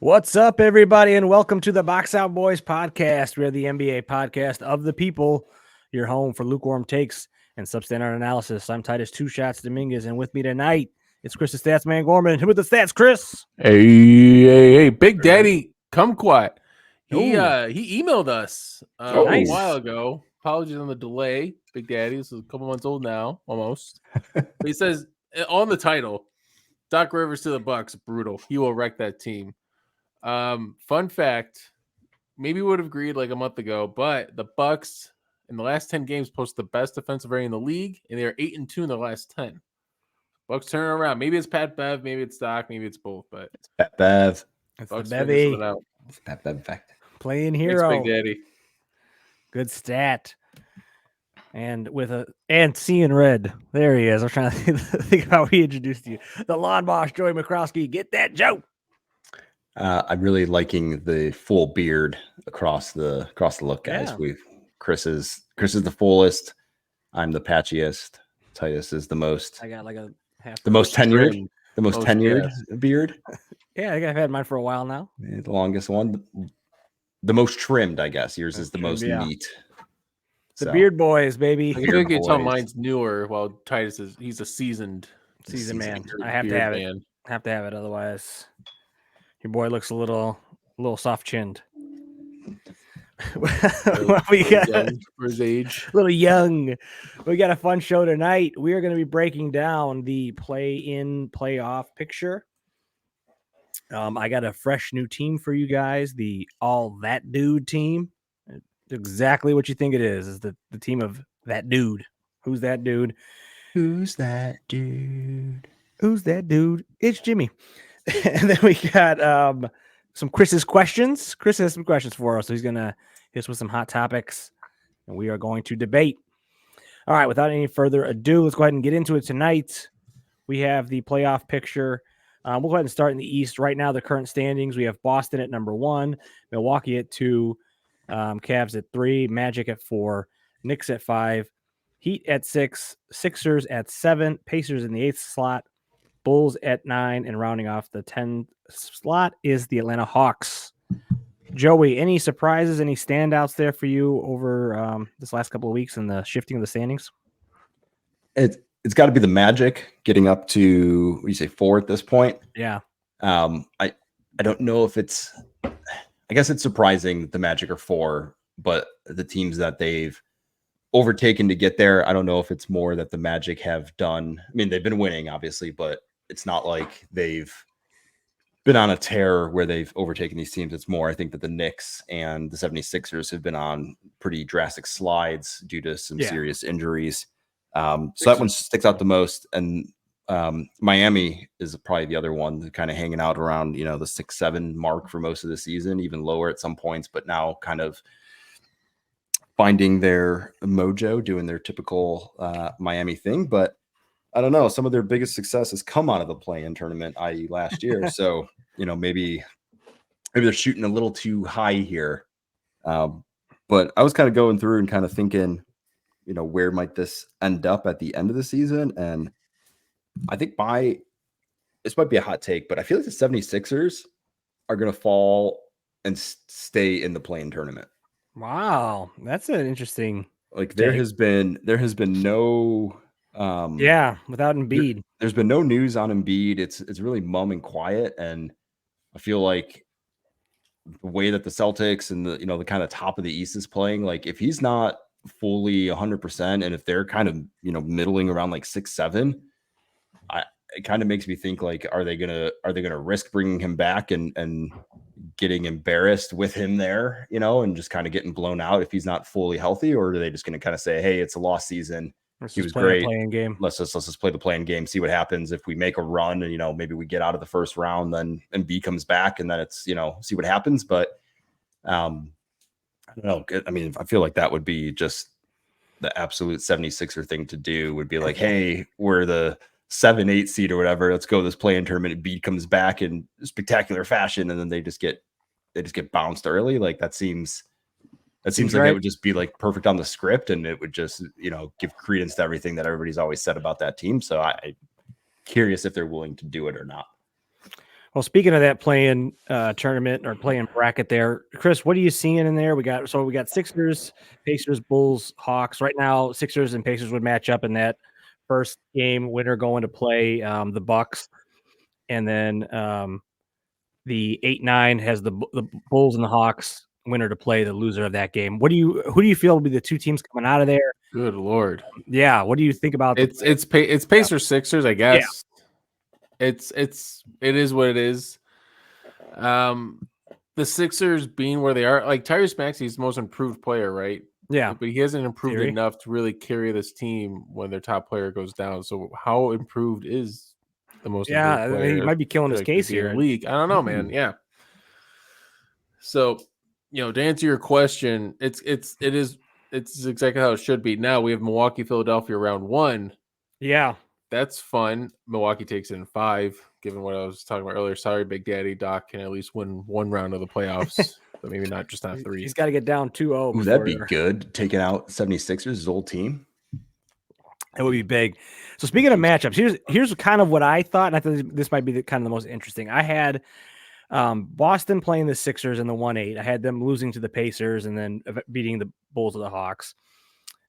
What's up, everybody, and welcome to the Box Out Boys podcast. We're the NBA podcast of the people, your home for lukewarm takes and substandard analysis. I'm Titus Two Shots Dominguez, and with me tonight, it's Chris the Stats Man Gorman. Who with the stats, Chris? Hey, Big Daddy Kumquat. He Ooh. he emailed us Nice. a while ago. Apologies on the delay, Big Daddy. This is a couple months old now, almost. But he says on the title, Doc Rivers to the Bucks, brutal. He will wreck that team. Fun fact, maybe would have agreed like a month ago, but the Bucks in the last 10 games post the best defensive rating in the league, and they are 8-2 in the last 10. Bucks turn around. Maybe it's Pat Bev, maybe it's Doc, maybe it's both, but it's Pat Bev. It's Bucks the figure Bevy. something out. It's Pat Bev effect. Playing hero. Thanks, Big Daddy. Good stat. And seeing red. There he is. I'm trying to think of how he introduced you. The lawn boss, Joey McCroskey. Get that joke. I'm really liking the full beard across the look, guys. Yeah. Chris is the fullest. I'm the patchiest. Titus is the most. I got like a half. The most tenured. Trim. The most Most, tenured yes. beard. Yeah, I think I've had mine for a while now. The longest one. The most trimmed, I guess. Yours is the most neat. The beard boys, baby. I feel like you tell mine's newer, while Titus he's a seasoned man. I have to have it. Have to have it, otherwise your boy looks a little soft chinned. We got young for his age. A little young. We got a fun show tonight. We are going to be breaking down the play-in playoff picture. I got a fresh new team for you guys, the All That Dude team. Exactly what you think it is the team of that dude. Who's that dude? Who's that dude? Who's that dude? It's Jimmy. And then we got some Chris's questions. Chris has some questions for us, so he's gonna hit us with some hot topics, and we are going to debate. All right, without any further ado, let's go ahead and get into it tonight. We have the playoff picture. We'll go ahead and start in the East. Right now, the current standings, we have Boston at number 1, Milwaukee at 2, Cavs at 3, Magic at 4, Knicks at 5, Heat at 6, Sixers at 7, Pacers in the 8th slot, Bulls at 9, and rounding off the 10th slot is the Atlanta Hawks. Joey, any surprises, any standouts there for you over this last couple of weeks in the shifting of the standings? It's got to be the Magic getting up to, what do you say, 4 at this point? Yeah. I don't know if it's, I guess it's surprising that the Magic are 4, but the teams that they've overtaken to get there, I don't know if it's more that the Magic have done. I mean, they've been winning, obviously, but it's not like they've been on a tear where they've overtaken these teams. It's more, I think, that the Knicks and the 76ers have been on pretty drastic slides due to some serious injuries. So that one sticks out the most. And Miami is probably the other one, kind of hanging out around, the 6-7 mark for most of the season, even lower at some points, but now kind of finding their mojo, doing their typical Miami thing. But I don't know, some of their biggest success has come out of the play-in tournament, i.e. last year. So, maybe they're shooting a little too high here. But I was kind of going through and kind of thinking, where might this end up at the end of the season? And I think this might be a hot take, but I feel like the 76ers are going to fall and stay in the play-in tournament. Wow, that's an interesting. Like there has been no without Embiid. There's been no news on Embiid. It's really mum and quiet, and I feel like the way that the Celtics and the kind of top of the East is playing, like if he's not fully 100%, and if they're kind of middling around like 6-7, it kind of makes me think like, are they gonna risk bringing him back and getting embarrassed with him there, and just kind of getting blown out if he's not fully healthy, or are they just going to kind of say, hey, it's a lost season. He was great. Game. Let's just play the playing game, see what happens. If we make a run and, maybe we get out of the first round, then Embiid comes back and then it's, see what happens. But I don't know. I mean, I feel like that would be just the absolute 76er thing to do, would be like, hey, we're the 7-8 seed or whatever. Let's go this play-in tournament. Embiid comes back in spectacular fashion, and then they just get bounced early. Like that seems like right. It would just be like perfect on the script, and it would just give credence to everything that everybody's always said about that team. So I'm curious if they're willing to do it or not. Well, speaking of that playing tournament or playing bracket there, Chris, what are you seeing in there? We got Sixers, Pacers, Bulls, Hawks. Right now, Sixers and Pacers would match up in that first game. Winner going to play the Bucks, and then the 8-9 has the Bulls and the Hawks. Winner to play the loser of that game. Who do you feel will be the two teams coming out of there? Good Lord. Yeah. What do you think about it's Pacers Sixers, I guess. It is what it is. The Sixers being where they are, like Tyrese Maxey's the most improved player, right? Yeah. But he hasn't improved enough to really carry this team when their top player goes down. So how improved is the most improved player? He might be killing his case here in the league. I don't know, man. Yeah. So, to answer your question, it's exactly how it should be. Now we have Milwaukee, Philadelphia round 1. Yeah. That's fun. Milwaukee takes it in 5, given what I was talking about earlier. Sorry, Big Daddy. Doc can at least win 1 round of the playoffs, but maybe not 3. He's got to get down 2-0. Ooh, that'd be good. Taking out 76ers, his old team. It would be big. So speaking of matchups, here's kind of what I thought, and I thought this might be kind of the most interesting. I had Boston playing the Sixers in the 1-8. I had them losing to the Pacers and then beating the Bulls or the Hawks.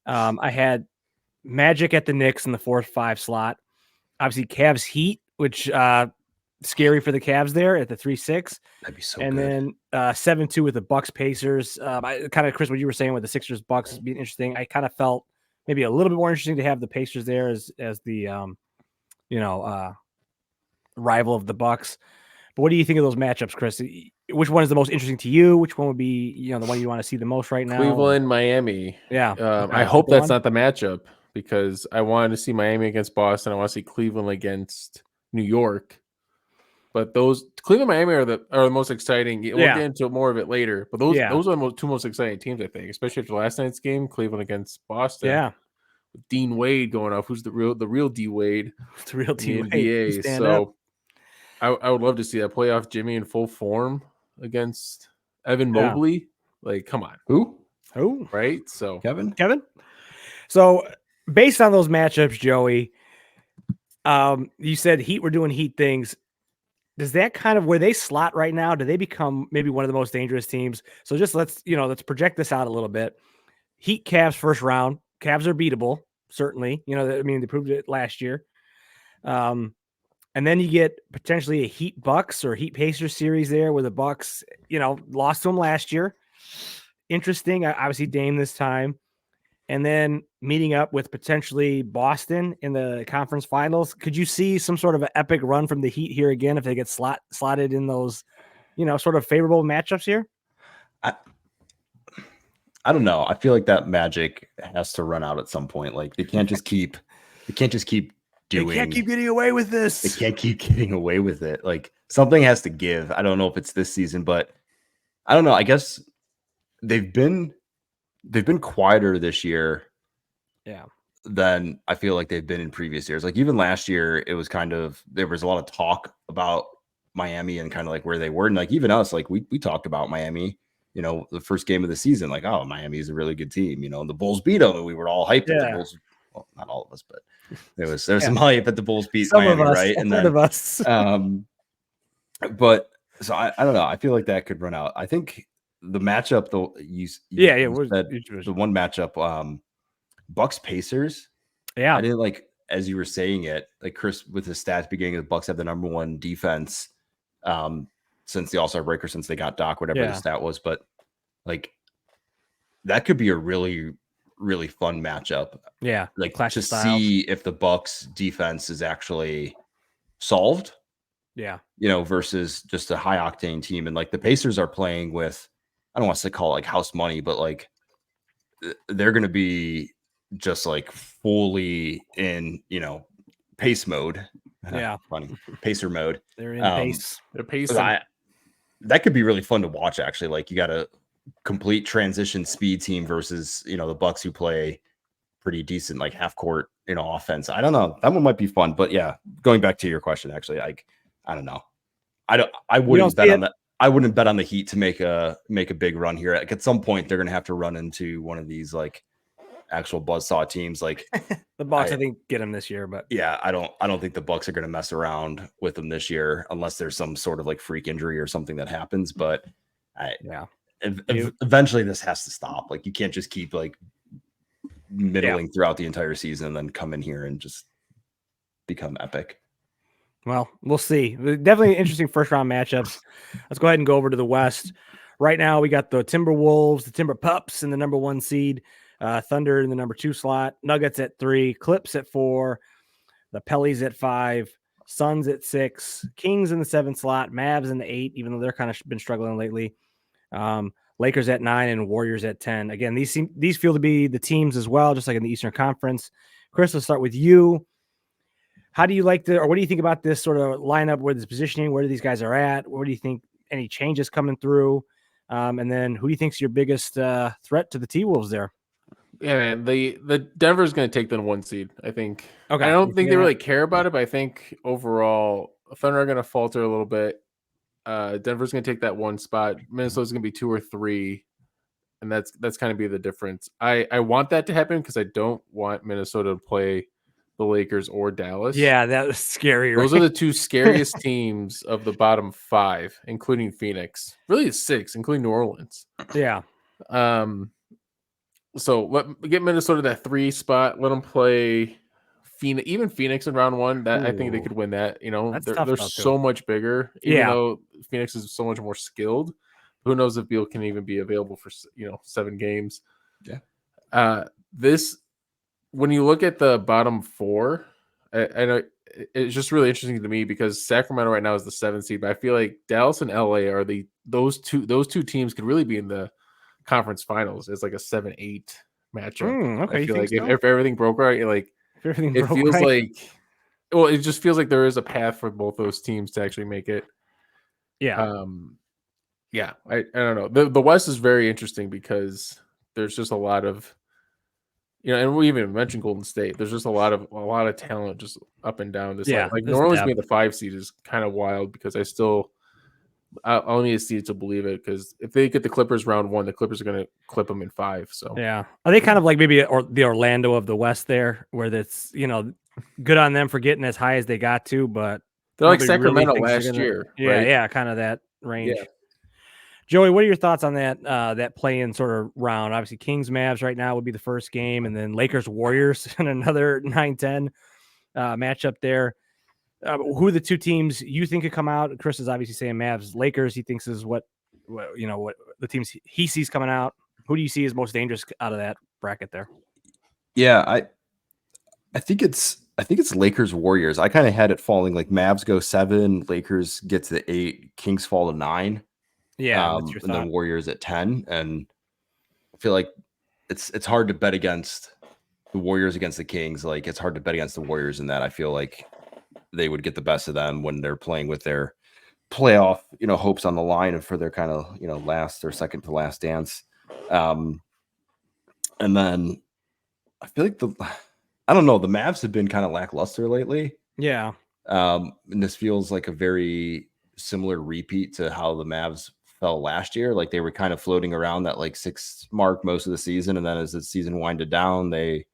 I had Magic at the Knicks in the 4-5 slot. Obviously, Cavs Heat, which scary for the Cavs there at the 3-6. That'd be so and good. then 7-2 with the Bucks Pacers. I kind of, Chris, what you were saying with the Sixers Bucks being interesting. I kind of felt maybe a little bit more interesting to have the Pacers there as the rival of the Bucks. But what do you think of those matchups, Chris? Which one is the most interesting to you? Which one would be the one you want to see the most right now? Cleveland, Miami. Yeah. Okay. I hope that's not the matchup, because I wanted to see Miami against Boston. I want to see Cleveland against New York. But those Cleveland, Miami are the most exciting. We'll get into more of it later. But those are the two most exciting teams, I think, especially after last night's game, Cleveland against Boston. Yeah. With Dean Wade going off, who's the real D Wade? The real D Wade. NBA. So I would love to see that playoff Jimmy in full form against Evan Mobley. Like, come on. Who? Right? So Kevin? So based on those matchups, Joey, you said Heat were doing Heat things. Does that kind of where they slot right now? Do they become maybe one of the most dangerous teams? So just let's project this out a little bit. Heat Cavs first round. Cavs are beatable, certainly. They proved it last year. And then you get potentially a Heat Bucks or Heat Pacers series there where the Bucks, lost to them last year. Interesting. Obviously Dame this time. And then meeting up with potentially Boston in the conference finals. Could you see some sort of an epic run from the Heat here again if they get slotted in those, sort of favorable matchups here? I don't know. I feel like that magic has to run out at some point. Like they can't just keep doing. They can't keep getting away with this. They can't keep getting away with it. Like something has to give. I don't know if it's this season, but I don't know. I guess they've been quieter this year. Yeah. Than I feel like they've been in previous years. Like even last year, it was there was a lot of talk about Miami and kind of like where they were. And like even us, like we talked about Miami, the first game of the season, like, oh, Miami is a really good team. The Bulls beat them and we were all hyped at the Bulls. Well, not all of us, but there was some hype at the Bulls beat Miami, right? And then of us. But so I don't know. I feel like that could run out. I think the matchup though, you said the one matchup, Bucks Pacers. Yeah. I didn't like, as you were saying it, like Chris with his stats beginning, the Bucks have the number 1 defense since the All-Star break or since they got Doc, whatever the stat was. But like that could be a really, really fun matchup. Yeah. Like to see if the Bucks defense is actually solved. Yeah. Versus just a high octane team. And like the Pacers are playing with, I don't want to call it like house money, but like they're going to be just like fully in, pace mode. Yeah. Funny. Pacer mode. They're in pace. They're pacing. That could be really fun to watch, actually. Like you got a complete transition speed team versus, the Bucks who play pretty decent, like half court, offense. I don't know. That one might be fun, but yeah, going back to your question, actually, like, I don't know. I wouldn't bet on that. I wouldn't bet on the Heat to make a big run here. Like at some point, they're going to have to run into one of these like actual buzzsaw teams. Like The Bucks, I think, get him this year, but yeah, I don't think the Bucks are going to mess around with them this year unless there's some sort of like freak injury or something that happens. But eventually this has to stop. Like you can't just keep like middling throughout the entire season and then come in here and just become epic. Well, we'll see. Definitely interesting first round matchups. Let's go ahead and go over to the West. Right now, we got the Timberwolves, the Timber Pups in the number 1 seed, Thunder in the number 2 slot, Nuggets at 3, Clips at 4, the Pellies at 5, Suns at 6, Kings in the 7 slot, Mavs in the 8, even though they're kind of been struggling lately. Lakers at 9 and Warriors at 10. Again, these feel to be the teams as well, just like in the Eastern Conference. Chris, let's start with you. How do you like or what do you think about this sort of lineup, where this positioning, where these guys are at? Where do you think any changes coming through? And then who do you think is your biggest threat to the T-Wolves there? Yeah, man, the Denver's going to take the 1 seed, I think. Okay. I don't think they really care about it, but I think overall Thunder are going to falter a little bit. Denver's going to take that 1 spot. Minnesota's going to be 2 or 3, and that's kind of be the difference. I want that to happen because I don't want Minnesota to play the Lakers or Dallas. Yeah, that was scary. Those are the 2 scariest teams of the bottom 5, including Phoenix. Really, 6, including New Orleans. Yeah. So get Minnesota that 3 spot. Let them play Phoenix, even Phoenix in round 1. That I think they could win that. You know, they're so much bigger. Even though Phoenix is so much more skilled. Who knows if Beal can even be available for 7 games? Yeah. When you look at the bottom 4, I know it's just really interesting to me because Sacramento right now is the 7th seed, but I feel like Dallas and LA are those two teams could really be in the conference finals. It's like a 7-8 matchup. Okay, I feel like if everything broke right, like it just feels like there is a path for both those teams to actually make it. Yeah. I don't know. The West is very interesting because there's just a lot of and we even mentioned Golden State. There's just a lot of talent just up and down this. Like New Orleans being the 5 seed is kind of wild because I'll need to see it to believe it, because if they get the Clippers round 1, the Clippers are going to clip them in 5. So yeah, are they kind of like maybe the Orlando of the West there, where that's good on them for getting as high as they got to, but they're like Sacramento last year. Right? Yeah, kind of that range. Yeah. Joey, what are your thoughts on that play-in sort of round? Obviously, Kings Mavs right now would be the first game, and then Lakers Warriors in another 9-10 matchup there. Who are the 2 teams you think could come out? Chris is obviously saying Mavs. Lakers, he thinks is what the teams he sees coming out. Who do you see as most dangerous out of that bracket there? Yeah, I think it's Lakers Warriors. I kind of had it falling like Mavs go 7, Lakers get to the 8, Kings fall to 9. Yeah, and then Warriors at 10. And I feel like it's hard to bet against the Warriors against the Kings. Like it's hard to bet against the Warriors in that. I feel like they would get the best of them when they're playing with their playoff, hopes on the line and for their kind of, last or second to last dance. And then I feel like I don't know, the Mavs have been kind of lackluster lately. Yeah. And this feels like a very similar repeat to how the Mavs fell last year. Like they were kind of floating around that like 6 mark most of the season. And then as the season winded down, they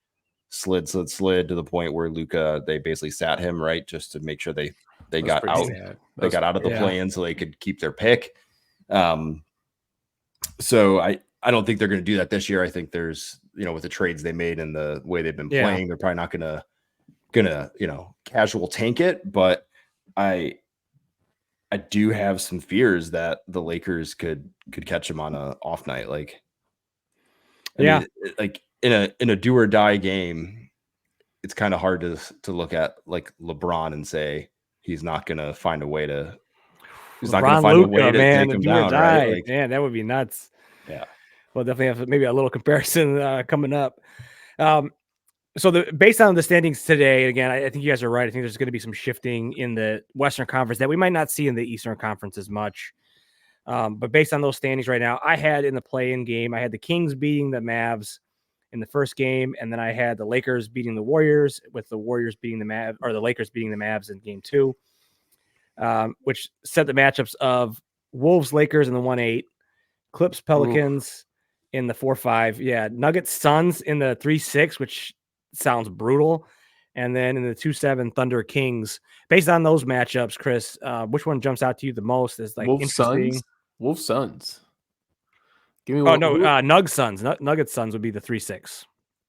slid to the point where Luka, they basically sat him, right, just to make sure they got out. They got out of the play-in so they could keep their pick. So I don't think they're going to do that this year. I think there's, with the trades they made and the way they've been playing, they're probably not gonna casual tank it. But I do have some fears that the Lakers could catch them on a off night. Like, I mean, like in a do or die game, it's kind of hard to look at like LeBron and say he's not going to find a way to take him down, right? Like, man, that would be nuts. Yeah. We'll definitely have maybe a little comparison coming up. So based on the standings today, again, I think you guys are right. I think there's going to be some shifting in the Western Conference that we might not see in the Eastern Conference as much. But based on those standings right now, I had in the play-in game, I had the Kings beating the Mavs in the first game, and then I had the Lakers beating the Warriors, with the Warriors beating the Mavs, or the Lakers beating the Mavs in game 2, which set the matchups of Wolves Lakers in the 1-8, Clips Pelicans in the 4-5. Yeah, Nuggets Suns in the 3-6, which sounds brutal. And then in the 2-7 Thunder Kings. Based on those matchups, Chris, which one jumps out to you the most as like Wolves interesting? Suns. Wolves Suns. Give me Oh no, Nuggets Suns. Nuggets Suns would be the 3-6.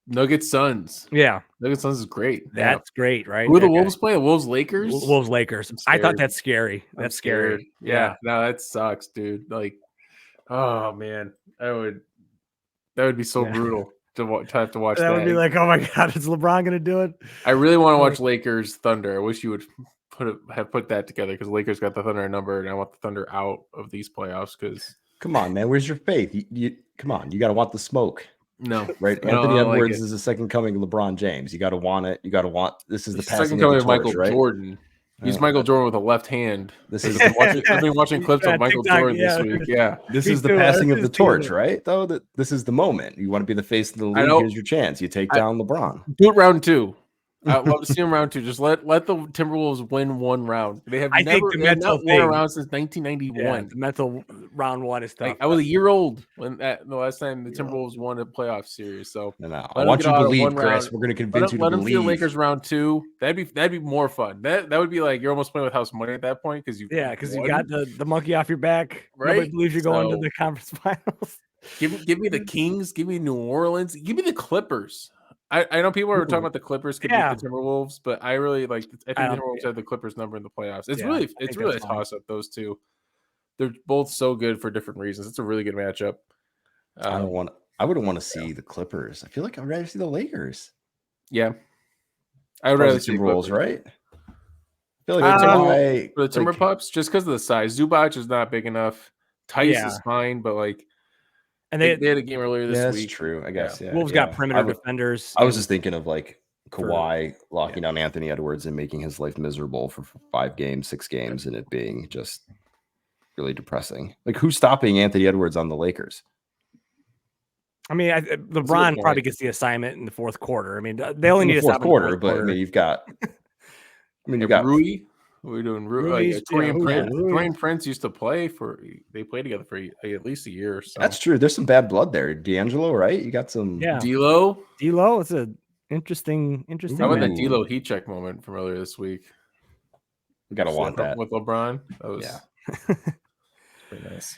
Nuggets Suns. Yeah, Nuggets Suns is great. that's great, right? Who are the Okay. Wolves playing? Wolves Lakers. Wolves Lakers. I thought that's scary. I'm That's scared. scary. Yeah, no, that sucks, dude. Like, oh man, that would be so brutal to have to watch. That would be like, oh my god, is LeBron gonna do it? I really want to watch Lakers Thunder. I wish you would have put that together because Lakers got the Thunder number, and I want the Thunder out of these playoffs. Because Come on, man. Where's your faith? You come on. You got to want the smoke, no, right? I don't Anthony like Edwards it. is the second coming of LeBron James. You got to want it. You got to want. This is the Second passing coming of of the torch, Michael right? Jordan. He's Oh, Michael Jordan with a left hand. This is I've been watching clips Yeah, of Michael TikTok, Jordan this week. Yeah, this Me is the too. passing I of the just seen torch, it. right? Though that this is the moment. You want to be the face of the I league. know. Here's your chance. You take down LeBron. do it round two. I'd love to see him round two. Just let the Timberwolves win one round. They have I think never the they have mental not won a thing- round since Yeah, 1991. the mental round one is tough. Like, I was a year old when the last time the Timberwolves won a playoff series. So No. Let I him want get you to out of believe, one Chris. round. We're going to convince you to let him see the believe. Lakers round two. That'd be more fun. That would be like you're almost playing with house money at that point because you because you won. got the monkey off your back. Right? Nobody believes you're going to So- the conference finals. Give me the Kings. Give me New Orleans. Give me the Clippers. I know people are talking about the Clippers could Yeah. beat the Timberwolves, but I really like. I think I the don't- Timberwolves have the Clippers number in the playoffs. It's Yeah, really I think it's really a that's fine. toss up. Those two, they're both so good for different reasons. It's a really good matchup. I wouldn't want to see the Clippers. I feel like I'd rather see the Lakers. Yeah, I would Rather rather see the Timberwolves, Clippers. right? I feel For like the Kawhi, For the Timber like, Pups, just because of the size, Zubac is not big enough. Tice Yeah. is fine, but like And they they had a game earlier this yeah, that's week. true. I guess. Yeah. Wolves yeah. got perimeter defenders. I was and- just thinking of like Kawhi locking down Anthony Edwards and making his life miserable for 5 games, 6 games, and it being just really depressing. Like, who's stopping Anthony Edwards on the Lakers? I mean, LeBron point. probably gets the assignment in the fourth quarter. I mean, they only In need the a fourth stop in the quarter, fourth but I quarter. mean, you've got. Rui. We're doing Rui's- Torian yeah, Prince. Rui. Torian Prince used to play they played together for at least a year or so. That's true. There's some bad blood there. D'Angelo, right? You got some. Yeah, D'Lo. D'Lo. It's a interesting. How about that match. D'Lo heat check moment from earlier this week? We gotta want that. with LeBron. That was Yeah. pretty nice.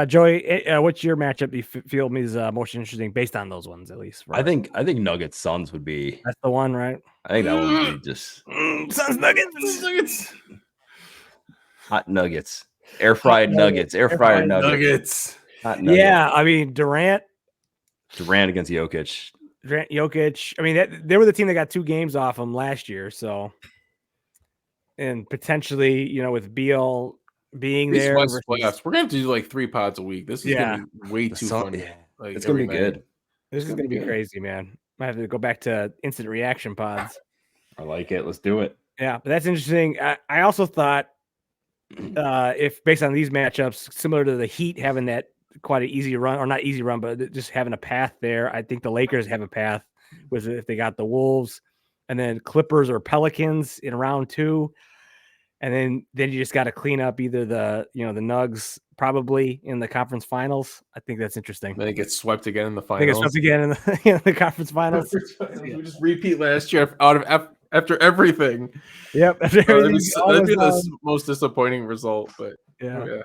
Joey, what's your matchup you feel is most interesting based on those ones at least? I think Nuggets Suns would be. That's the one, right? I think that would be just Suns Nuggets. hot nuggets, air fried nuggets, air fryer nuggets. Hot nuggets. Yeah, I mean Durant Against Jokic. Jokic. I mean, they were the team that got 2 games off them last year, so and potentially, with Beal being These there. West versus- playoffs, we're gonna have to do like 3 pods a week. This is gonna be way too fun. Yeah, Like, it's gonna be every night. good. This is gonna going to be be good. crazy, man. Might have to go back to instant reaction pods. I like it. Let's do it. Yeah, but that's interesting. I also thought if based on these matchups, similar to the Heat having that quite an easy run, or not easy run, but just having a path there, I think the Lakers have a path with if they got the Wolves, and then Clippers or Pelicans in round 2. And then you just got to clean up either the Nugs probably in the conference finals. I think that's interesting. Then it gets swept again in the I think it's finals. swept again in the conference finals. We just repeat last year after everything. Yep. That'd be the most disappointing result, but yeah.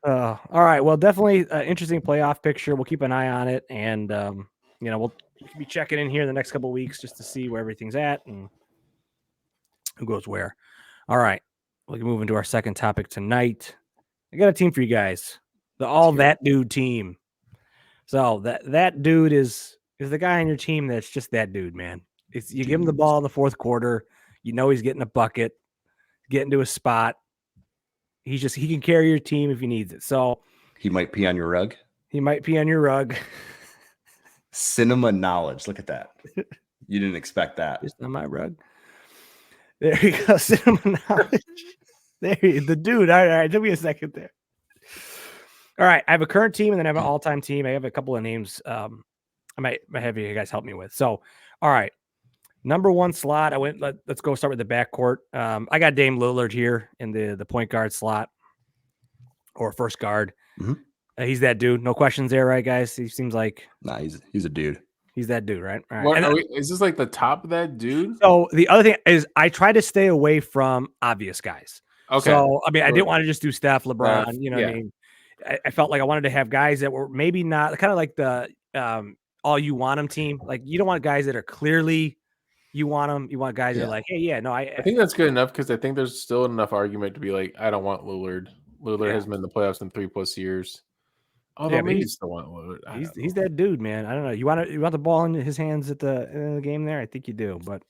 All right. Well, definitely an interesting playoff picture. We'll keep an eye on it, and we'll be checking in here in the next couple of weeks just to see where everything's at and who goes where. All right. We can move into our second topic tonight. I got a team for you guys. The All That Dude team. So that dude is the guy on your team that's just that dude, man. You give him the ball in the fourth quarter, he's getting a bucket, getting to a spot. He can carry your team if he needs it. So He might pee on your rug. he might pee on your rug. Cinema knowledge. Look at that. You didn't expect that. Just on my rug. There you go. Cinema knowledge. There you the dude. All right. Took me a second there. All right. I have a current team and then I have an all-time team. I have a couple of names I might have you guys help me with. So, all right. Number 1 slot. Let's go start with the backcourt. I got Dame Lillard here in the point guard slot or first guard. Mhm. He's that dude. No questions there, right, guys? He seems like Nah, he's a dude. he's that dude, right? All right. What, And is this like the top of that dude? so the other thing is I try to stay away from obvious guys. Okay. So I mean, I Sure. didn't want to just do Steph, LeBron. You know what I yeah. mean? I felt like I wanted to have guys that were maybe not kind of like the all you want them team. Like you don't want guys that are clearly you want them. You want guys that are like, hey, yeah, no, I think that's good enough because I think there's still enough argument to be like, I don't want Lillard. Lillard has been in the playoffs in 3+ years. Although maybe you still want Lillard. He's that dude, man. I don't know. You want the ball in his hands at the end of the game there? I think you do, but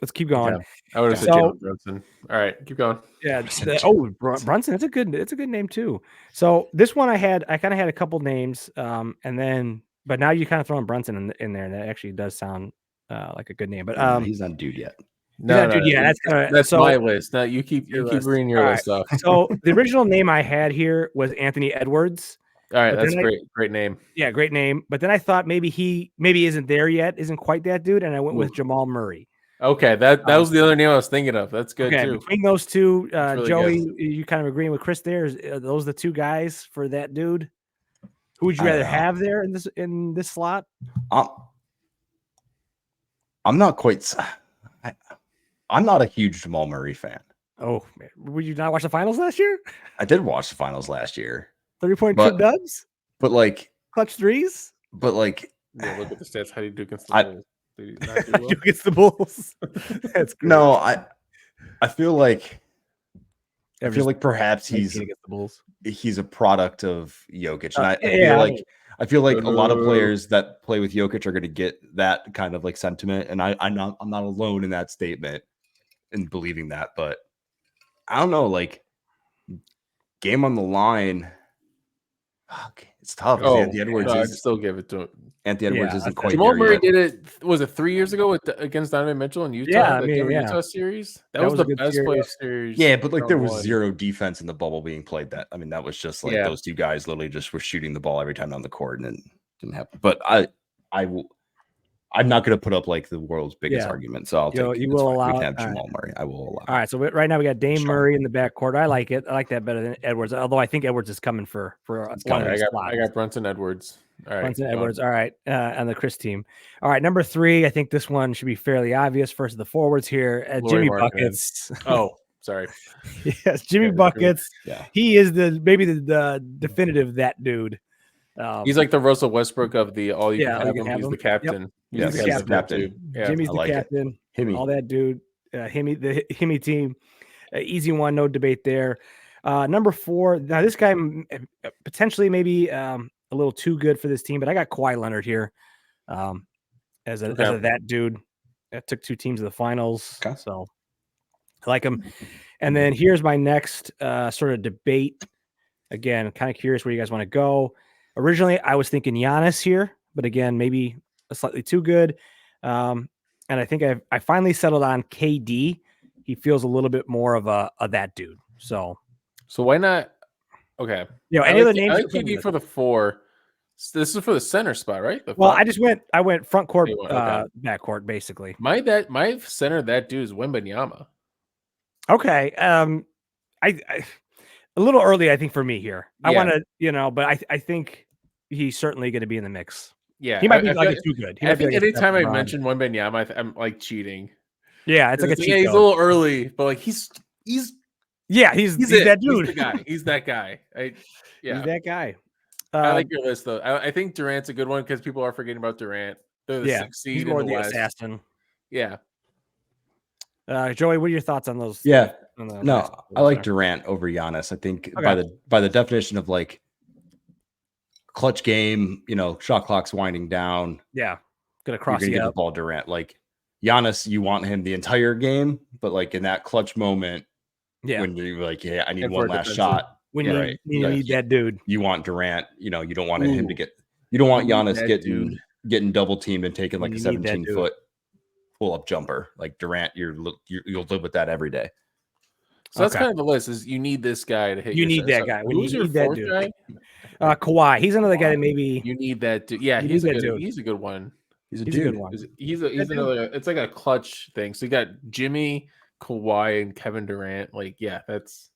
let's keep going. Okay. I would have said Jalen Brunson. All right, keep going. Yeah. Brunson. That's a good name too. So this one I kind of had a couple names, and then but now you kind of throwing Brunson in there, and that actually does sound like a good name. But he's not dude yet. That's my list. Now you keep reading your list off. So the original name I had here was Anthony Edwards. All right, that's great name. Yeah, great name. But then I thought maybe he isn't there yet, isn't quite that dude, and I went with Jamal Murray. Okay, that was the other name I was thinking of. That's good too. Between those two, really Joey, you kind of agreeing with Chris there? Are those the two guys for that dude? Who would you rather have there in this slot? I'm not quite. I'm not a huge Jamal Murray fan. Oh man, would you not watch the finals last year? I did watch the finals last year. 30-point trip dubs, but like clutch threes. But like, look at the stats. How do you do against the Bulls? Did you not do well? Against the Bulls. That's great. No, I feel like perhaps he's against the Bulls. He's a product of Jokic, and I feel like a lot of players that play with Jokic are going to get that kind of like sentiment, and I'm not alone in that statement in believing that, but I don't know, like game on the line. It's tough. Anthony Edwards I'd still give it to him. Anthony Edwards isn't quite Jamal there Murray yet. did it. Was it 3 years ago against Donovan Mitchell in Utah? Utah series. That was the best playoff series. Yeah, but like there was zero defense in the bubble being played. That was just like those two guys literally just were shooting the ball every time down the court, and it didn't happen. But I'm not going to put up like the world's biggest argument, so I'll take. You will allow. We can have Jamal Murray. I will allow. All right, so right now we got Dame Murray in the backcourt. I like it. I like that better than Edwards. Although I think Edwards is coming for one of these spots. I got Brunson Edwards. All right, Brunson Edwards. All right, on the Chris team. All right, number 3. I think this one should be fairly obvious. First of the forwards here, Jimmy Buckets. Oh, sorry. Yes, Jimmy Buckets. Yeah, he is maybe the definitive that dude. He's like the Russell Westbrook of the all you can have him. He's the captain. Yep. He's the captain. Yeah, Jimmy's the captain. All that dude. The Himmy team. Easy one, no debate there. Number 4. Now this guy potentially maybe a little too good for this team, but I got Kawhi Leonard here as a that dude. That took 2 teams to the finals, so I like him. And then here's my next sort of debate. Again, kind of curious where you guys want to go. Originally, I was thinking Giannis here, but again, maybe a slightly too good. And I think I finally settled on KD. He feels a little bit more of a that dude. So why not? Okay. Any other names? I like KD for the 4. This is for the center spot, right? I went front court, back court, basically. My center that dude is Wembanyama. Okay. I a little early, I think, for me here. I want to, but I think he's certainly going to be in the mix. Yeah, he might be too good. I think anytime I mention Wembanyama, I'm like cheating. Yeah, it's like a cheat. He's a little early, but like he's that dude. He's that guy. He's that guy. I like your list though. I think Durant's a good one because people are forgetting about Durant. They're the 6th seed he's more in the West. Assassin. Yeah. Joey, what are your thoughts on those? Yeah. No, I like Durant over Giannis. I think by the definition of like clutch game, shot clock's winding down. Yeah. Gonna cross get the ball Durant. Like Giannis, you want him the entire game, but like in that clutch moment, when you're like, I need one last shot. When you need that dude. You want Durant, you don't want him to get you don't want Giannis getting double teamed and taking like a 17-foot pull-up jumper. Like Durant, you'll live with that every day. So that's kind of the list. Is you need this guy to hit. You need that guy. Who's your 4th guy? Kawhi. He's another guy that maybe you need that dude. Yeah, he's a good one. He's a good one. He's another. It's like a clutch thing. So you got Jimmy, Kawhi, and Kevin Durant. Like, that's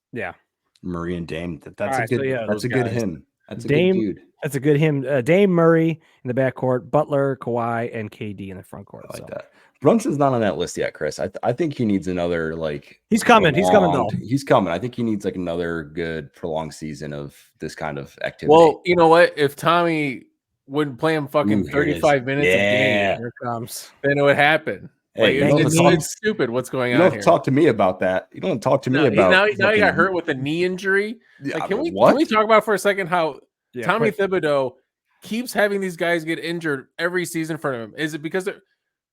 Murray and Dame. That's a good. So that's a good him. That's a Dame, good dude. That's a good him. Dame, Murray in the backcourt, Butler, Kawhi, and KD in the front court. I like that. Brunson's not on that list yet, Chris. I think he needs another He's coming. He's coming though. He's coming. I think he needs like another good prolonged season of this kind of activity. Well, you know what? If Tommy wouldn't play him fucking 35 minutes a game, Here it comes. then it would happen. Hey, it's stupid what's going on here. You don't talk to me about that. You don't talk to me about now he got hurt with a knee injury. Like, can we talk about for a second how Tommy Thibodeau keeps having these guys get injured every season for him? Is it because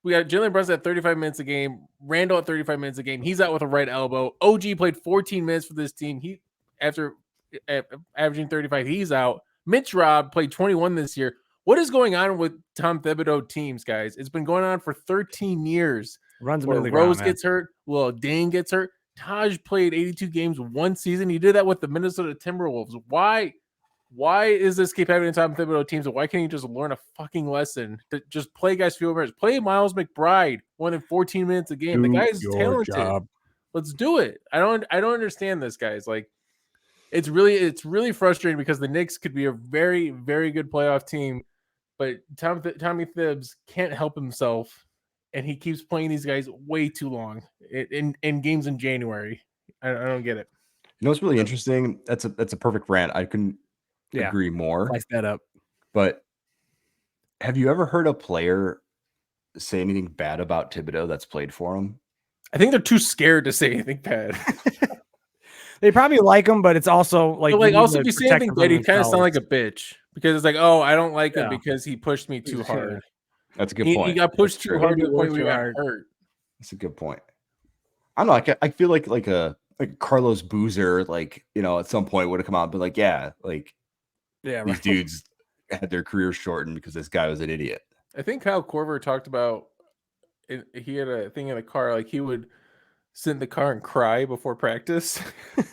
we got Jalen Brunson at 35 minutes a game, Randall at 35 minutes a game. He's out with a right elbow. OG played 14 minutes for this team. He after averaging 35, he's out. Mitch Robb played 21 this year. What is going on with Tom Thibodeau teams, guys? It's been going on for 13 years. Runs where the Rose ground, gets hurt. Well, Dane gets hurt. Taj played 82 games one season. He did that with the Minnesota Timberwolves. Why is this keep happening to Tom Thibodeau teams? Why can't you just learn a fucking lesson to just play guys fewer minutes? Play Miles McBride 1 in 14 minutes a game. The guy's talented. Job. Let's do it. I don't understand this, guys. Like, it's really frustrating because the Knicks could be a very, very good playoff team, but Tommy Thibs can't help himself, and he keeps playing these guys way too long in games in January. I don't get it. You know what's really interesting? That's a perfect rant. I couldn't agree more. Slice that up. But have you ever heard a player say anything bad about Thibodeau that's played for him? I think they're too scared to say anything bad. They probably like him, but it's also like also if you say anything bad, you kind of sound like a bitch because it's like, oh, I don't like him because he pushed me too hard. That's a good point. He got pushed too hard to the point where he got hurt. That's a good point. I don't know. I feel like Carlos Boozer, like, you know, at some point would have come out and been like, these dudes had their careers shortened because this guy was an idiot. I think Kyle Korver talked about he had a thing in the car, like he would sit in the car and cry before practice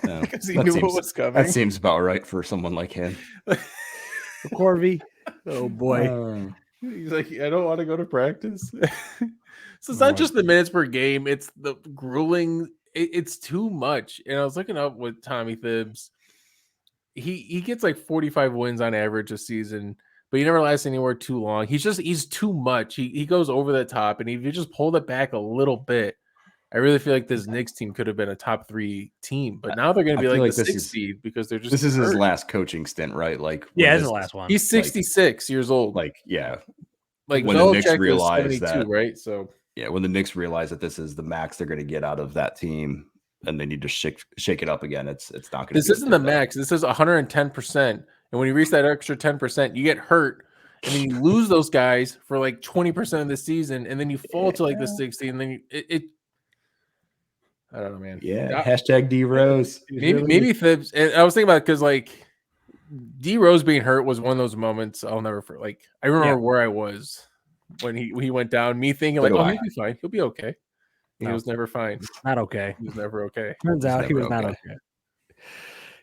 because he knew what was coming. That seems about right for someone like him. Corvey. Oh boy. He's like, I don't want to go to practice. So it's not just the minutes per game, it's the grueling. It's too much. And I was looking up with Tommy Thibs. He gets like 45 wins on average a season, but he never lasts anywhere too long. He's too much. He goes over the top, and if you just pulled it back a little bit, I really feel like this Knicks team could have been a top 3 team, but now they're going to be like the 6th seed because they're just. This is his last coaching stint, right? Like, it's the last one. He's 66 years old. Like when the Knicks realize that, right? So when the Knicks realize that this is the max they're going to get out of that team, and they need to shake it up again, it's not going to. This isn't the max. This is 110%, and when you reach that extra 10%, you get hurt. And then you lose those guys for like 20% of the season, and then you fall to like the 60, and then I don't know, man. Yeah. Hashtag D Rose. Maybe Thibs. And I was thinking about it because like D Rose being hurt was one of those moments I'll never forget. Like I remember where I was when he went down. Me thinking like, he'll be fine. He'll be okay. He was never fine. Not okay. He was never okay. Turns out he was not okay.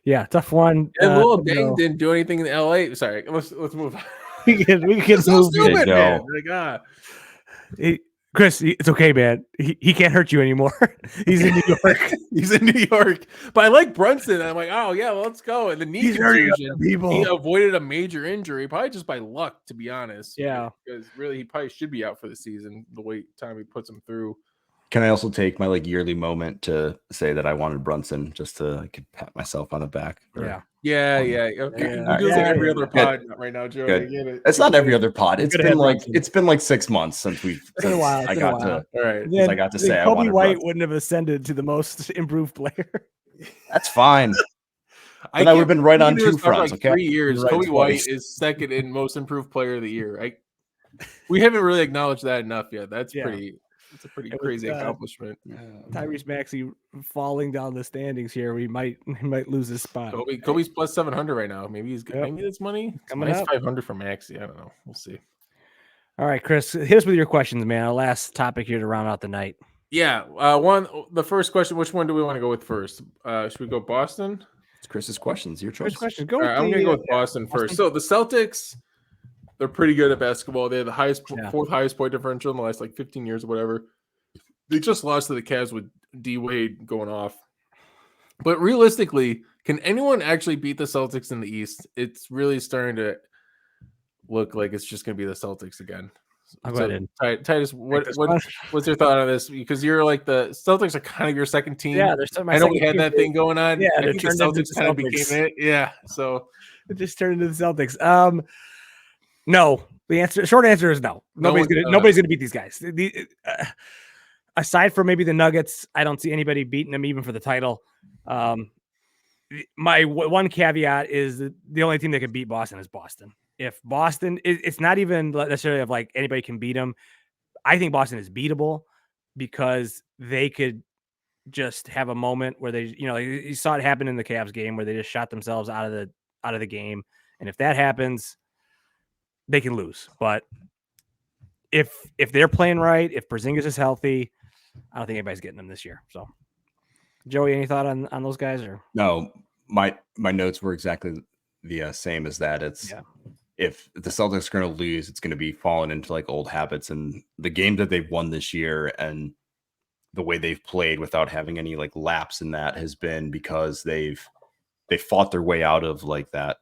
Yeah, tough one. And Lil Dang didn't do anything in LA. Sorry, let's move on. we can so stupid, man. Like, Chris, it's okay, man. He can't hurt you anymore. He's in New York. He's in New York. But I like Brunson. I'm like, oh yeah, let's go. And the knee contusion, he avoided a major injury, probably just by luck, to be honest. Yeah, because really, he probably should be out for the season. The way Tommy puts him through. Can I also take my yearly moment to say that I wanted Brunson just to I could pat myself on the back? Yeah. Okay. You do every other pod right now, Joe. I get it. It's not every other pod. It's been like 6 months since I got to say Kobe White wouldn't have ascended to the most improved player. That's fine. I would have been right on 2 fronts. Like 3 years. Kobe White is second in most improved player of the year. We haven't really acknowledged that enough yet. That's it's a pretty crazy accomplishment. Tyrese Maxey falling down the standings here. He might lose his spot. Kobe's plus 700 right now. Maybe he's good. Maybe that's money. It's 500 for Maxey. I don't know. We'll see. All right, Chris, hit us with your questions, man. Our last topic here to round out the night. Yeah. The first question. Which one do we want to go with first? Should we go Boston? It's Chris's questions. Your choice. I'm going to go with Boston first. So the Celtics. They're pretty good at basketball. They have the fourth highest point differential in the last 15 years or whatever. They just lost to the Cavs with D Wade going off. But realistically, can anyone actually beat the Celtics in the East? It's really starting to look like it's just going to be the Celtics again. I'll go ahead and Titus, what's your thought on this? Because you're like the Celtics are kind of your second team. Yeah, they're still my I know second we had team. that thing going on. Yeah, I they're think the turned into Celtics the kind of Celtics. became it. Yeah, so it just turned into the Celtics. No. Short answer is no. Nobody's gonna beat these guys. Aside from maybe the Nuggets, I don't see anybody beating them even for the title. My one caveat is that the only team that can beat Boston is Boston. If Boston, it's not even necessarily of like anybody can beat them. I think Boston is beatable because they could just have a moment where they, you saw it happen in the Cavs game where they just shot themselves out of the game, and if that happens, they can lose. But if they're playing right, if Porzingis is healthy, I don't think anybody's getting them this year. So, Joey, any thought on those guys? Or No, my notes were exactly the same as that. It's if the Celtics are going to lose, it's going to be falling into like old habits, and the game that they've won this year and the way they've played without having any like lapse in that has been because they fought their way out of like that.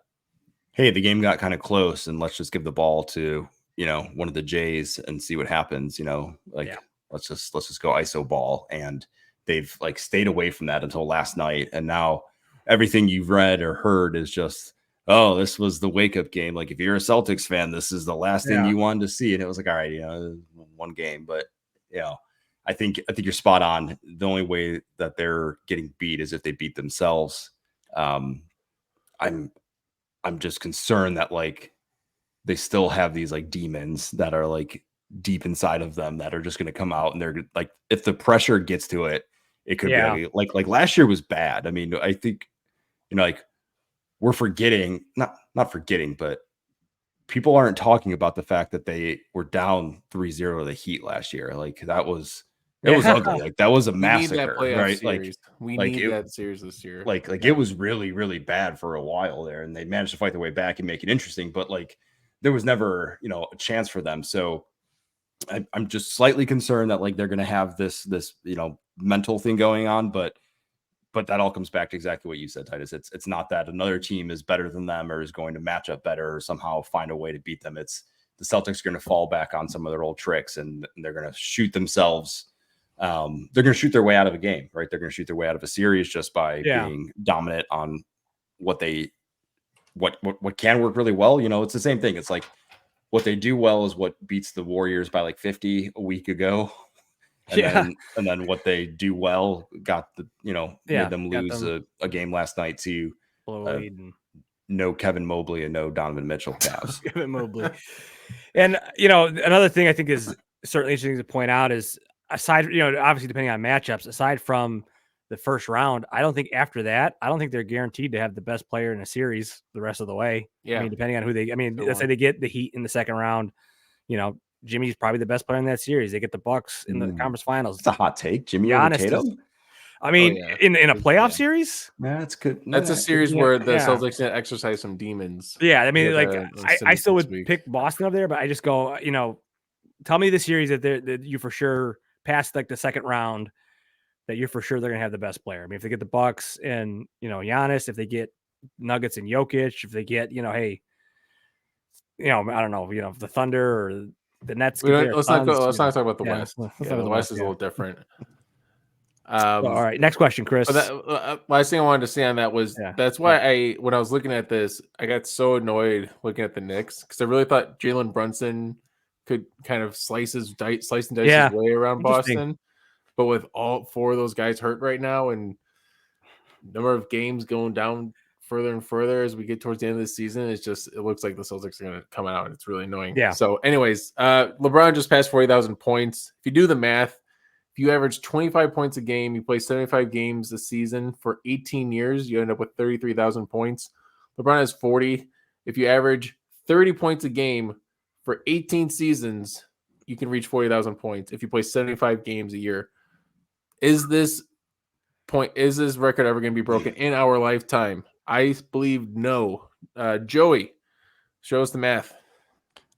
Hey, the game got kind of close, and let's just give the ball to one of the Jays and see what happens. Let's just go ISO ball, and they've like stayed away from that until last night, and now everything you've read or heard is just, oh, this was the wake up game. Like if you're a Celtics fan, this is the last thing you wanted to see, and it was like, all right, one game, but I think you're spot on. The only way that they're getting beat is if they beat themselves. I'm just concerned that like they still have these like demons that are like deep inside of them that are just going to come out, and they're like, if the pressure gets to it, it could be like last year was bad. I mean, I think like we're forgetting, not forgetting, but people aren't talking about the fact that they were down 3-0 to the Heat last year. Like that was. It was ugly. Like that was a massacre, right? Series. We need that series this year. Like it was really, really bad for a while there, and they managed to fight their way back and make it interesting. But like there was never, a chance for them. So I'm just slightly concerned that like they're going to have this mental thing going on. But that all comes back to exactly what you said, Titus. It's not that another team is better than them or is going to match up better or somehow find a way to beat them. It's the Celtics are going to fall back on some of their old tricks, and they're going to shoot themselves. They're going to shoot their way out of a game, right? They're going to shoot their way out of a series just by being dominant on what can work really well. It's the same thing. It's like what they do well is what beats the Warriors by like 50 a week ago. And then what they do well got made them lose a game last night to no Kevin Mobley and no Donovan Mitchell Cavs. Kevin Mobley. And another thing I think is certainly interesting to point out is, aside, obviously depending on matchups, aside from the first round, I don't think after that, I don't think they're guaranteed to have the best player in a series the rest of the way. Yeah. I mean, depending on who let's say they get the Heat in the second round, Jimmy's probably the best player in that series. They get the Bucks in the conference finals. It's a hot take. Jimmy over Tatum? I mean, in a playoff series? Yeah, that's good. That's a series where the Celtics can exercise some demons. Yeah, I mean, I still would pick Boston up there, but I just go, tell me the series that you for sure past like the second round that you're for sure they're gonna have the best player. I mean, if they get the Bucks and Giannis, if they get Nuggets and Jokic, if they get I don't know, the Thunder or the Nets. Let's not talk about the West. The West is a little different. All right, next question, Chris. Last thing I wanted to say on that was that's why when I was looking at this, I got so annoyed looking at the Knicks because I really thought Jalen Brunson could kind of slice and dice his way around Boston. But with all four of those guys hurt right now and number of games going down further and further as we get towards the end of the season, it looks like the Celtics are going to come out. It's really annoying. Yeah. So anyways, LeBron just passed 40,000 points. If you do the math, if you average 25 points a game, you play 75 games a season for 18 years, you end up with 33,000 points. LeBron has 40. If you average 30 points a game for 18 seasons, you can reach 40,000 points if you play 75 games a year. Is this record ever going to be broken in our lifetime? I believe no. Joey, show us the math.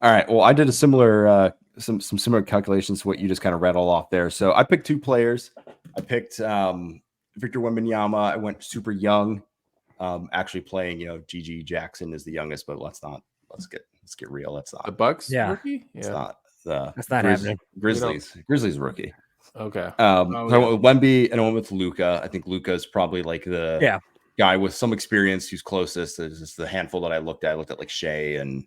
All right. Well, I did a similar some similar calculations to what you just kind of rattled off there. So I picked two players. I picked Victor Wembanyama, I went super young. Actually playing, Gigi Jackson is the youngest, but let's get real. Let's The not. Bucks Yeah. rookie? It's Yeah. not the That's not happening. Grizzlies rookie. Okay. So I went with Wemby and I went with Luka. I think Luka is probably like the guy with some experience who's closest. It's just the handful that I looked at. I looked at like Shea and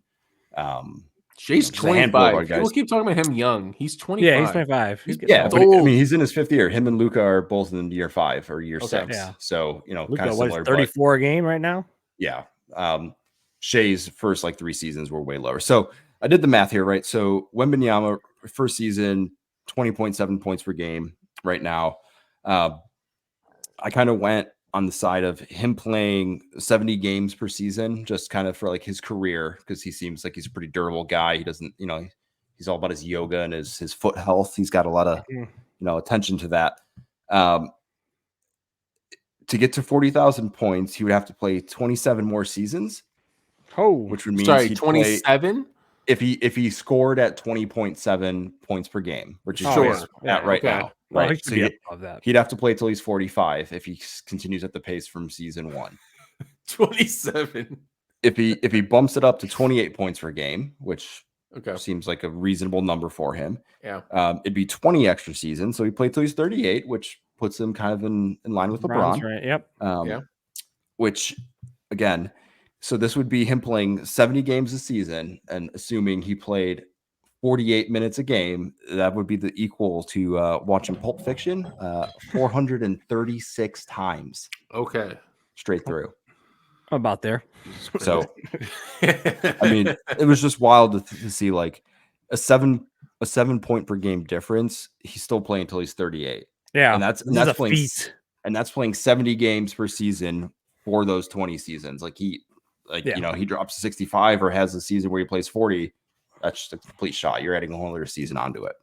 Shay's just a handful of 25. our guys. People keep talking about him young. He's 25. Yeah, he's 25. He's Yeah, getting but old. I mean, he's in his fifth year. Him and Luka are both in year 5 or year 6. Yeah. So Luka, kind of similar. 34 a game right now? Yeah. Shea's first 3 seasons were way lower. So I did the math here, right? So Wembanyama first season 20.7 points per game right now. I kind of went on the side of him playing 70 games per season, just kind of for like his career, because he seems like he's a pretty durable guy. He doesn't, he's all about his yoga and his foot health. He's got a lot of, attention to that. To get to 40,000 points, he would have to play 27 more seasons. Oh, which would mean 27. If he scored at 20.7 points per game, which is at right now. Well, right. He'd have to play till he's 45 if he continues at the pace from season 1. 27. If he bumps it up to 28 points per game, which seems like a reasonable number for him. Yeah. It'd be 20 extra seasons. So he played till he's 38, which puts him kind of in line with LeBron. Right. Yep. Which again, so this would be him playing 70 games a season, and assuming he played 48 minutes a game, that would be the equal to watching Pulp Fiction 436 times. Okay. Straight through. About there. So, I mean, it was just wild to see like a 7 point per game difference. He's still playing until he's 38. Yeah. And that's playing feat. And that's playing 70 games per season for those 20 seasons. He drops 65 or has a season where he plays 40. That's just a complete shot. You're adding a whole other season onto it.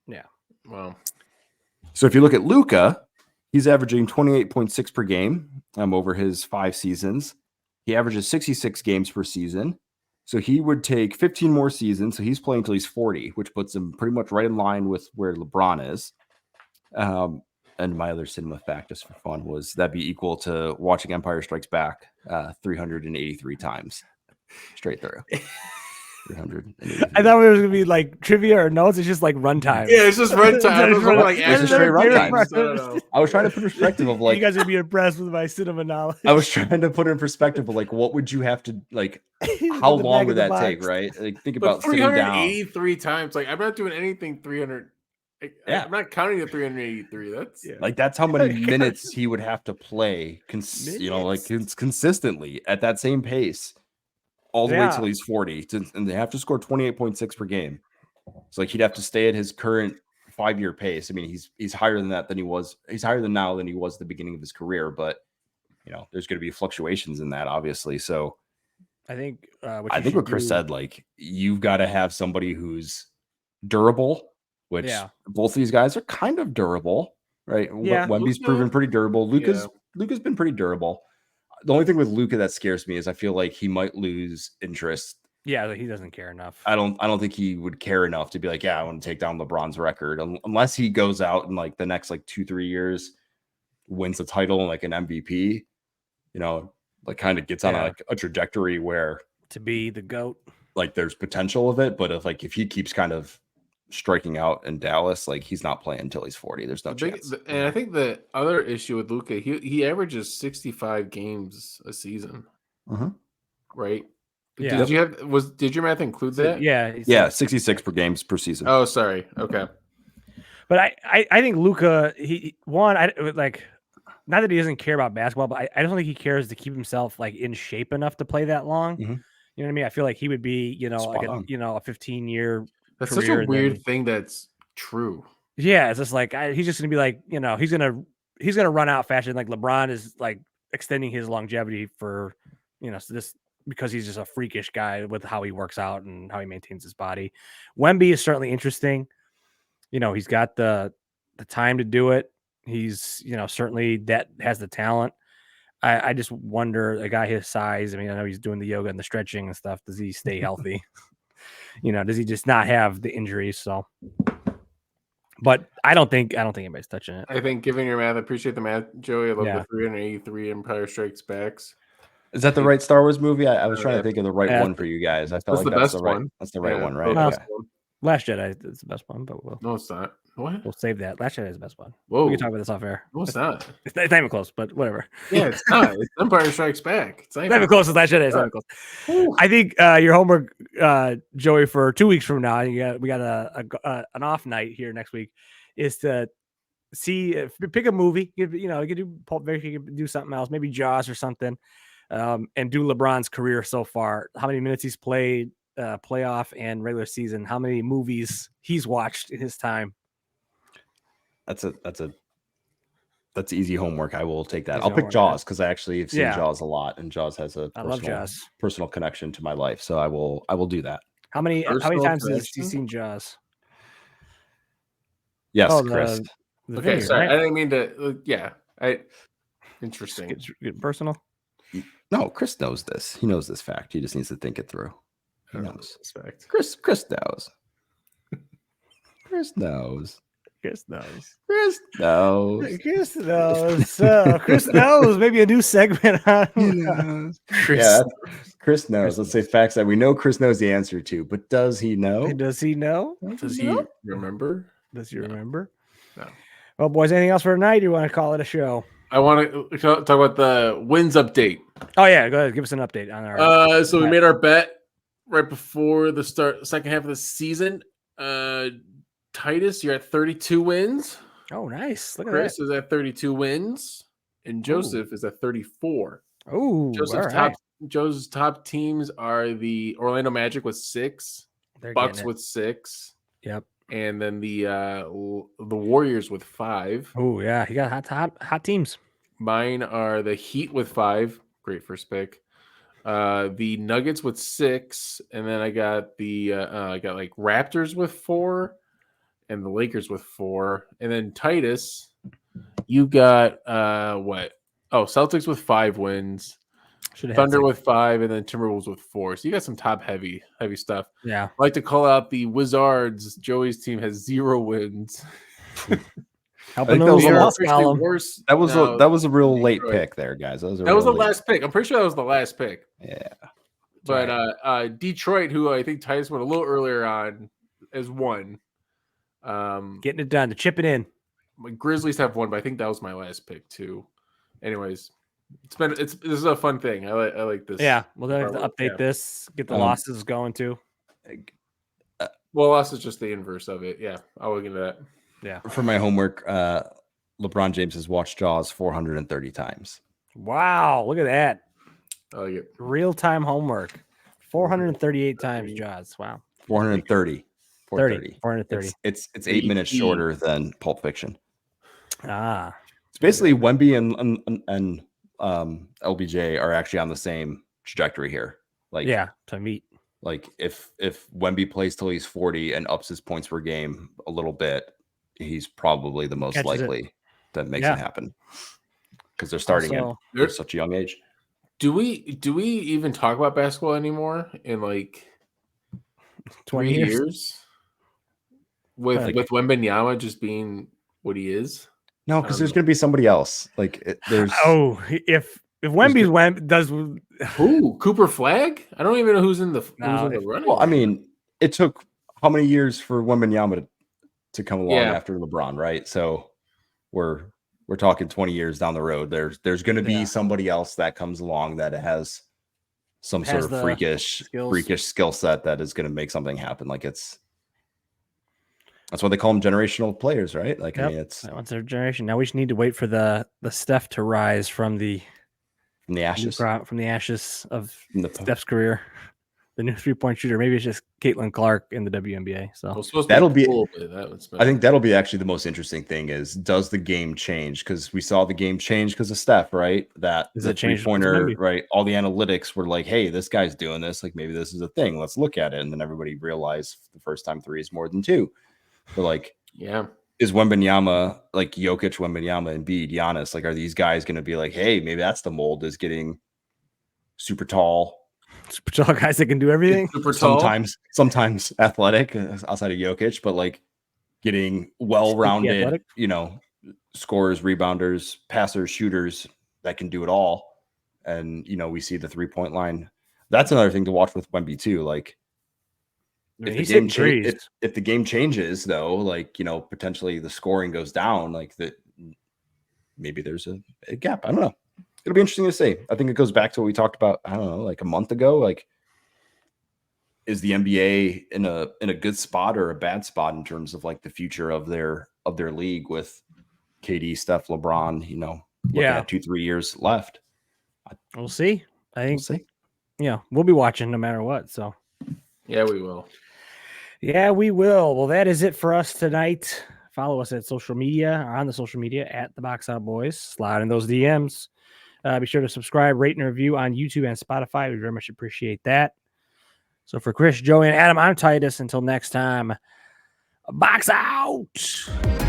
Yeah. Wow. So if you look at Luka, he's averaging 28.6 per game over his 5 seasons. He averages 66 games per season. So he would take 15 more seasons. So he's playing until he's 40, which puts him pretty much right in line with where LeBron is. And my other cinema fact, just for fun, was that'd be equal to watching Empire Strikes Back 383 times straight through. 383. I thought it was gonna be like trivia or notes. It's just like runtime. Yeah, it's just runtime. It's just straight runtime. I was trying to put perspective of like you guys would be impressed with my cinema knowledge. I was trying to put in perspective of like what would you have to like how long would that take, right? Like think about 383 times. Like I'm not doing anything 300. I'm not counting the 383. That's how many minutes he would have to play consistently at that same pace all the way till he's 40, and they have to score 28.6 per game. So he'd have to stay at his current 5-year pace. I mean, he's higher than that than he was. He's higher than now than he was at the beginning of his career, but there's going to be fluctuations in that, obviously. So I think what Chris said, you've got to have somebody who's durable. Which both of these guys are kind of durable, right? Yeah. Wemby's proven pretty durable. Luka's been pretty durable. The only thing with Luka that scares me is I feel like he might lose interest. Yeah, he doesn't care enough. I don't think he would care enough to be like, I want to take down LeBron's record unless he goes out and the next 2-3 years wins a title and an MVP, kind of gets on a trajectory where to be the GOAT. There's potential of it, but if he keeps kind of striking out in Dallas, he's not playing until he's 40. There's no chance. And I think the other issue with Luka, he averages 65 games a season, right? Yeah. Did your math include that? Yeah, 66 per games per season. Oh, sorry. Okay. But I think Luka, not that he doesn't care about basketball, but I don't think he cares to keep himself in shape enough to play that long. Mm-hmm. You know what I mean? I feel like he would be, a 15-year. That's such a weird thing. That's true. Yeah, it's just he's just gonna be he's gonna run out faster. LeBron is extending his longevity for this because he's just a freakish guy with how he works out and how he maintains his body. Wemby is certainly interesting. He's got the time to do it. He's certainly that has the talent. I just wonder, a guy his size. I mean, I know he's doing the yoga and the stretching and stuff. Does he stay healthy? Does he just not have the injuries? So But I don't think anybody's touching it. I think given your math, I appreciate the math, Joey. I love Yeah. the 383 Empire Strikes Backs. Is that the right Star Wars movie? I was trying to think of the right Yeah, one for you guys. I felt That's like the that's best the right one. that's the right Yeah, one, the right? best Okay. one. Last Jedi is the best one, but we'll No, it's not. What? save that. Last Jedi is the best one. Whoa. We can talk about this off air. No, it's not. It's not even close, but whatever. Yeah, it's not. It's Empire Strikes Back. It's Not even close as Last Jedi. It's not even close. Woo. I think your homework, Joey, for 2 weeks from now, we got an off night here next week, is to pick a movie. You could do Pulp Fiction, you could do something else, maybe Jaws or something, and do LeBron's career so far. How many minutes he's played, playoff and regular season. How many movies he's watched in his time. That's easy homework. I will take that. Easy I'll pick homework, Jaws because I actually have seen Yeah. Jaws a lot, and Jaws has a I love Jaws. personal connection to my life. So I will do that. How many Personal times has connection? he seen Jaws? Yes, Oh, Chris. The Okay, vineyard, sorry. right? I didn't mean to. Yeah. Interesting. Get personal. No, Chris knows this. He knows this fact. He just needs to think it through. He I don't knows. respect. Chris knows. Chris knows. Chris knows. Chris knows. Chris knows. So Chris knows. Maybe a new segment on. He knows. Chris. Yeah, Chris knows. Let's say facts that we know Chris knows the answer to, but does he know? Does he know? Does he remember? Does he No. remember? No. Well, boys, anything else for tonight? Or you want to call it a show? I want to talk about the wins update. Oh yeah, go ahead. Give us an update on our. So we made our bet right before the second half of the season. Titus, you're at 32 wins. Oh, nice. Look at Chris is at 32 wins, and Joseph is at 34. that. Oh, Joseph's top teams are the Orlando Magic with 6, Bucks with 6. Yep. And then the Warriors with 5. Oh yeah, he got hot teams. Mine are the Heat with 5. Great first pick. The Nuggets with 6, and then I got like Raptors with 4, and the Lakers with 4, and then Titus, you got what? Oh, Celtics with 5 wins. Thunder with 5, and then Timberwolves with 4. So you got some top heavy stuff. Yeah. I like to call out the Wizards. Joey's team has 0 wins. Helping that those was lost column. Worse. That was a real late Detroit. pick there, guys. That was the last pick. I'm pretty sure that was the last pick. Yeah. But Detroit, who I think Titus went a little earlier on, is 1. Getting it done to chip it in. My Grizzlies have 1, but I think that was my last pick too. Anyways, this is a fun thing. I like this. Yeah, we'll have to update Yeah. this. Get the losses going too. Well, loss is just the inverse of it. Yeah, I'll look into that. Yeah. For my homework, LeBron James has watched Jaws 430 times. Wow, look at that. I like it. Real time homework. 438 times Jaws. Wow. 430. 430. It's 8 minutes shorter than Pulp Fiction. Ah. It's basically Wemby and LBJ are actually on the same trajectory here. Like Yeah, to meet. Like if Wemby plays till he's 40 and ups his points per game a little bit, he's probably the most likely that makes it happen. Because they're starting at such a young age. Do we even talk about basketball anymore in like 20 years? With Wembanyama just being what he is? No, because there's going to be somebody else. Like there's if Wemby's does who Cooper Flag? I don't even know who's in the running. Well, I mean, it took how many years for Wembanyama to come along after LeBron, right? So we're talking 20 years down the road. There's going to be somebody else that comes along that has some sort of freakish skill set that is going to make something happen. Like that's why they call them generational players, right? Like I mean, it's their generation. Now we just need to wait for the Steph to rise from the ashes of Steph's career. The new 3-point shooter. Maybe it's just Caitlin Clark in the WNBA. So that'll be cool, I think that'll be actually the most interesting thing is, does the game change? Because we saw the game change because of Steph, right? That the 3-pointer, right? All the analytics were like, hey, this guy's doing this. Like maybe this is a thing. Let's look at it. And then everybody realized the first time 3 is more than 2. But like, is Wembanyama, like Jokic, Wembanyama, Embiid, Giannis, like are these guys going to be like, hey, maybe that's the mold, is getting super tall guys that can do everything. Super tall. Sometimes athletic outside of Jokic, but like getting well-rounded, athletic. scorers, rebounders, passers, shooters that can do it all. And, we see the 3-point line. That's another thing to watch with Wemby too. Like, if the game changes, though, like, potentially the scoring goes down, like maybe there's a gap. I don't know. It'll be interesting to see. I think it goes back to what we talked about, I don't know, like a month ago. Like, is the NBA in a good spot or a bad spot in terms of like the future of their league with KD, Steph, LeBron, looking at 2-3 years left? We'll see. I think we'll see. Yeah, we'll be watching no matter what. So yeah, we will. Yeah, we will. Well, that is it for us tonight. Follow us at social media or on the social media at the Box Out Boys. Slide in those DMs. Be sure to subscribe, rate, and review on YouTube and Spotify. We very much appreciate that. So for Chris, Joey, and Adam, I'm Titus. Until next time, Box Out.